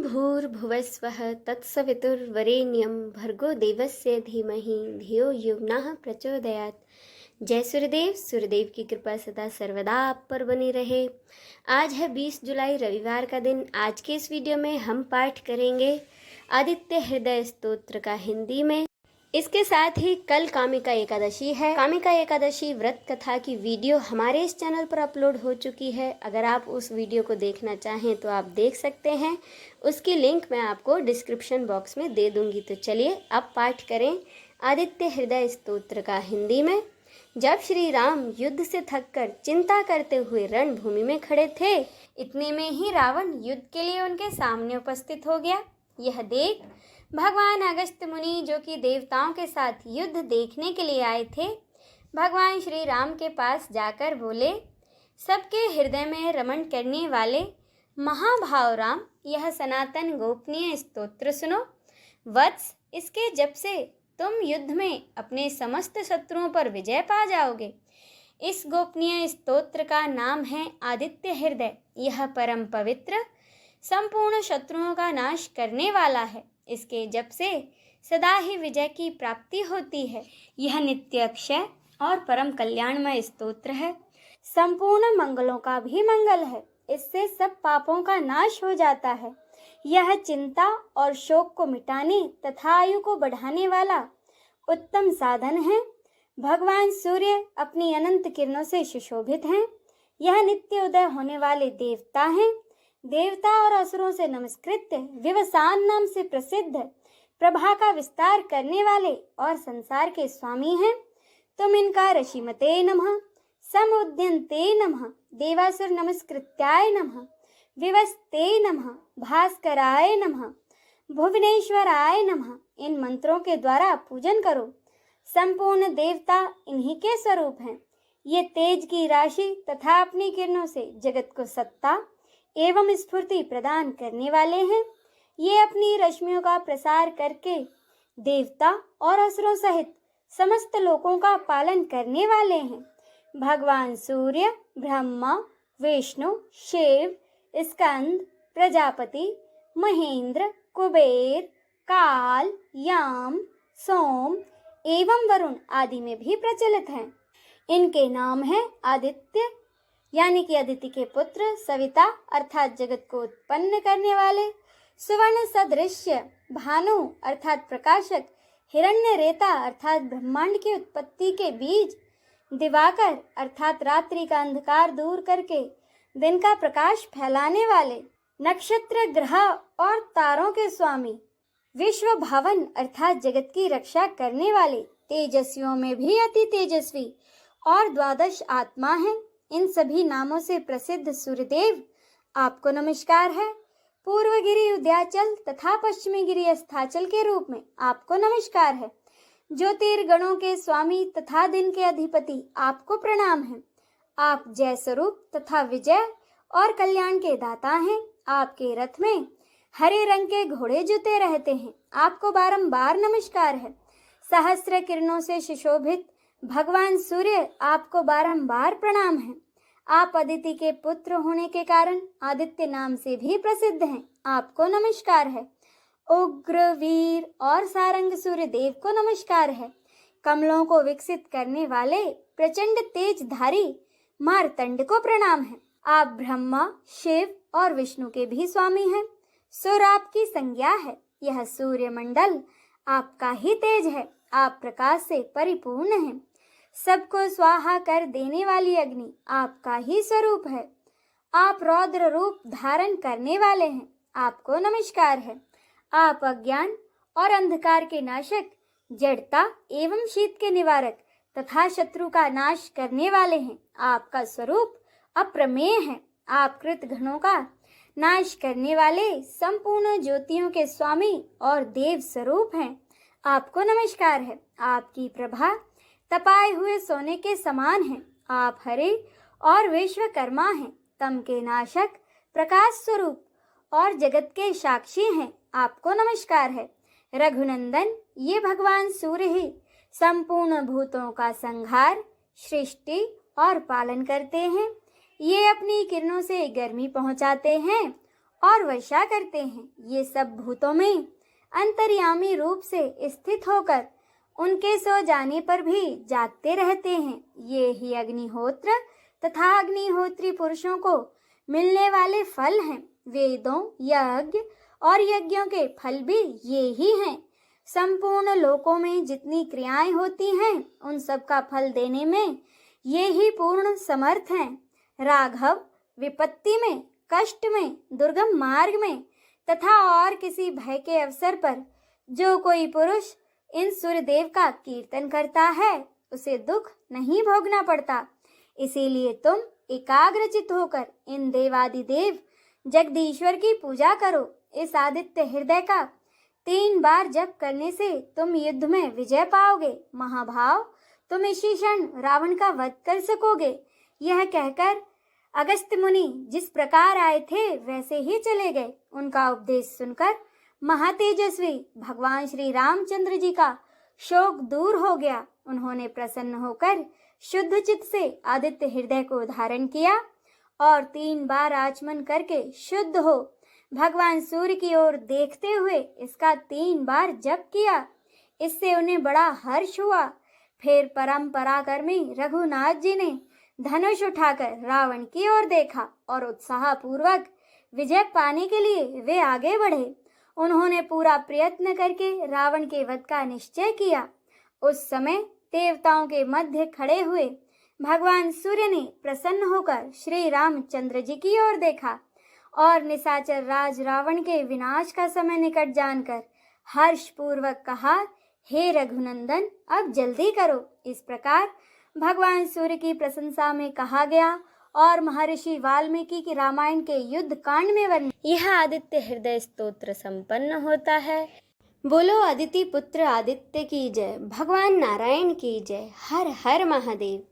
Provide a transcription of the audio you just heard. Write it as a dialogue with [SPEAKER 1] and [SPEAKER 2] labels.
[SPEAKER 1] भूर्भुवस्वः तत्सवितुर्वरेण्यं भर्गो देवस्य धीमहि धियो यो नः प्रचोदयात्। जय सूर्यदेव। सूर्यदेव की कृपा सदा सर्वदा आप पर बनी रहे। आज है 20 जुलाई रविवार का दिन। आज के इस वीडियो में हम पाठ करेंगे आदित्य हृदय स्तोत्र का हिंदी में। इसके साथ ही कल कामिका एकादशी है। कामिका एकादशी व्रत कथा की वीडियो हमारे इस चैनल पर अपलोड हो चुकी है। अगर आप उस वीडियो को देखना चाहें तो आप देख सकते हैं। उसकी लिंक मैं आपको डिस्क्रिप्शन बॉक्स में दे दूंगी। तो चलिए अब पाठ करें आदित्य हृदय स्तोत्र का हिंदी में। जब श्री राम युद्ध से थककर चिंता करते हुए रणभूमि में खड़े थे, इतने में ही रावण युद्ध के लिए उनके सामने उपस्थित हो गया। यह देख भगवान अगस्त्य मुनि, जो कि देवताओं के साथ युद्ध देखने के लिए आए थे, भगवान श्री राम के पास जाकर बोले, सबके हृदय में रमण करने वाले महाभाव राम, यह सनातन गोपनीय स्तोत्र सुनो। वत्स, इसके जप से तुम युद्ध में अपने समस्त शत्रुओं पर विजय पा जाओगे। इस गोपनीय स्तोत्र का नाम है आदित्य हृदय। यह परम पवित्र, संपूर्ण शत्रुओं का नाश करने वाला है। इसके जप से सदा ही विजय की प्राप्ति होती है। यह नित्य अक्षय और परम कल्याणमय स्तोत्र है। संपूर्ण मंगलों का भी मंगल है। इससे सब पापों का नाश हो जाता है। यह चिंता और शोक को मिटाने तथा आयु को बढ़ाने वाला उत्तम साधन है। भगवान सूर्य अपनी अनंत किरणों से सुशोभित हैं। यह नित्य उदय होने वाले देवता हैं। देवता और असुरों से नमस्कृत, विवसान नाम से प्रसिद्ध, प्रभा का विस्तार करने वाले और संसार के स्वामी हैं। तुम इनका ऋषिमते नमः, समुद्यन्ते नमः, देवासुर नमस्कृत्याय नमः, विवस्ते नमः, भास्कराय नमः, भुवनेश्वराय नमः इन मंत्रों के द्वारा पूजन करो। संपूर्ण देवता इन्हीं के स्वरूप हैं। ये तेज की राशि तथा अपनी किरणों से जगत को सत्ता एवं स्फूर्ति प्रदान करने वाले हैं। ये अपनी रश्मियों का प्रसार करके देवता और असुरों सहित समस्त लोकों का पालन करने वाले हैं। भगवान सूर्य, ब्रह्मा, विष्णु, शिव, स्कंद, प्रजापति, महेंद्र, कुबेर, काल, याम, सोम एवं वरुण आदि में भी प्रचलित हैं। इनके नाम हैं आदित्य, यानी कि अदिति के पुत्र, सविता अर्थात जगत को उत्पन्न करने वाले, सुवर्ण सदृश्य, भानु अर्थात प्रकाशक, हिरण्य रेता अर्थात ब्रह्मांड की उत्पत्ति के बीज, दिवाकर अर्थात रात्रि का अंधकार दूर करके दिन का प्रकाश फैलाने वाले, नक्षत्र, ग्रह और तारों के स्वामी, विश्व भवन अर्थात जगत की रक्षा करने वाले, तेजस्वियों में भी अति तेजस्वी और द्वादश आत्मा हैं। इन सभी नामों से प्रसिद्ध सूर्यदेव आपको नमस्कार है। पूर्व गिरि उद्याचल तथा पश्चिमी गिरि अस्ताचल के रूप में आपको नमस्कार है। ज्योतिर्गणों के स्वामी तथा दिन के अधिपति आपको प्रणाम है। आप जय स्वरूप तथा विजय और कल्याण के दाता हैं। आपके रथ में हरे रंग के घोड़े जुते रहते हैं। आपको बारंबार नमस्कार है। सहस्र किरणों से सुशोभित भगवान सूर्य आपको बारंबार प्रणाम है। आप अदिति के पुत्र होने के कारण आदित्य नाम से भी प्रसिद्ध हैं। आपको नमस्कार है। उग्र, वीर और सारंग सूर्य देव को नमस्कार है। कमलों को विकसित करने वाले प्रचंड तेजधारी मार्तंड को प्रणाम है। आप ब्रह्मा, शिव और विष्णु के भी स्वामी हैं। सुर आपकी संज्ञा है। यह सूर्य मंडल आपका ही तेज है। आप प्रकाश से परिपूर्ण हैं। सबको स्वाहा कर देने वाली अग्नि आपका ही स्वरूप है। आप रौद्र रूप धारण करने वाले हैं। आपको नमस्कार है। आप अज्ञान और अंधकार के नाशक, जड़ता एवं शीत के निवारक तथा शत्रु का नाश करने वाले हैं। आपका स्वरूप अप्रमेय है। आप कृत घनों का नाश करने वाले संपूर्ण ज्योतियों के स्वामी और देव स्वरूप हैं। आपको नमस्कार है। आपकी प्रभा तपाए हुए सोने के समान है। आप हरे और विश्वकर्मा हैं। तम के नाशक, प्रकाश स्वरूप और जगत के साक्षी हैं। आपको नमस्कार है। रघुनंदन, ये भगवान सूर्य ही संपूर्ण भूतों का संहार, सृष्टि और पालन करते हैं। ये अपनी किरणों से गर्मी पहुंचाते हैं
[SPEAKER 2] और वर्षा करते हैं। ये सब भूतों में अंतर्यामी रूप से स्थित होकर उनके सो जाने पर भी जागते रहते हैं। ये ही अग्निहोत्र तथा अग्निहोत्री पुरुषों को मिलने वाले फल हैं। वेदों, यज्ञ और यज्ञों के फल भी ये ही हैं। संपूर्ण लोकों में जितनी क्रियाएं होती हैं उन सब का फल देने में ये ही पूर्ण समर्थ हैं। राघव, विपत्ति में, कष्ट में, दुर्गम मार्ग में तथा और किसी भय के अवसर पर जो कोई पुरुष इन सूर्यदेव का कीर्तन करता है उसे दुख नहीं भोगना पड़ता। इसीलिए तुम एकाग्रचित होकर इन देवादिदेव जगदीश्वर की पूजा करो। इस आदित्य हृदय का 3 बार जप करने से तुम युद्ध में विजय पाओगे। महाभाव, तुम इसी क्षण रावण का वध कर सकोगे। यह कहकर अगस्त्य मुनि जिस प्रकार आए थे वैसे ही चले गए। उनका उपदेश सुनकर महातेजस्वी भगवान श्री रामचंद्र जी का शोक दूर हो गया। उन्होंने प्रसन्न होकर शुद्ध चित्त से आदित्य हृदय को धारण किया और 3 बार आचमन करके शुद्ध हो भगवान सूर्य की ओर देखते हुए इसका 3 बार जप किया। इससे उन्हें बड़ा हर्ष हुआ। फिर परम पराक्रमी रघुनाथ जी ने धनुष उठाकर रावण की ओर देखा और उत्साहपूर्वक विजय पाने के लिए वे आगे बढ़े। उन्होंने पूरा प्रयत्न करके रावण के वध का निश्चय किया। उस समय देवताओं के मध्य खड़े हुए भगवान सूर्य ने प्रसन्न होकर श्री रामचंद्र जी की ओर देखा और निशाचर राज रावण के विनाश का समय निकट जानकर हर्ष पूर्वक कहा, हे रघुनंदन, अब जल्दी करो। इस प्रकार भगवान सूर्य की प्रशंसा में कहा गया और महर्षि वाल्मीकि की रामायण के युद्ध कांड में वर्णित
[SPEAKER 1] यह आदित्य हृदय स्तोत्र संपन्न होता है। बोलो अदिति पुत्र आदित्य की जय, भगवान नारायण की जय। हर हर महादेव।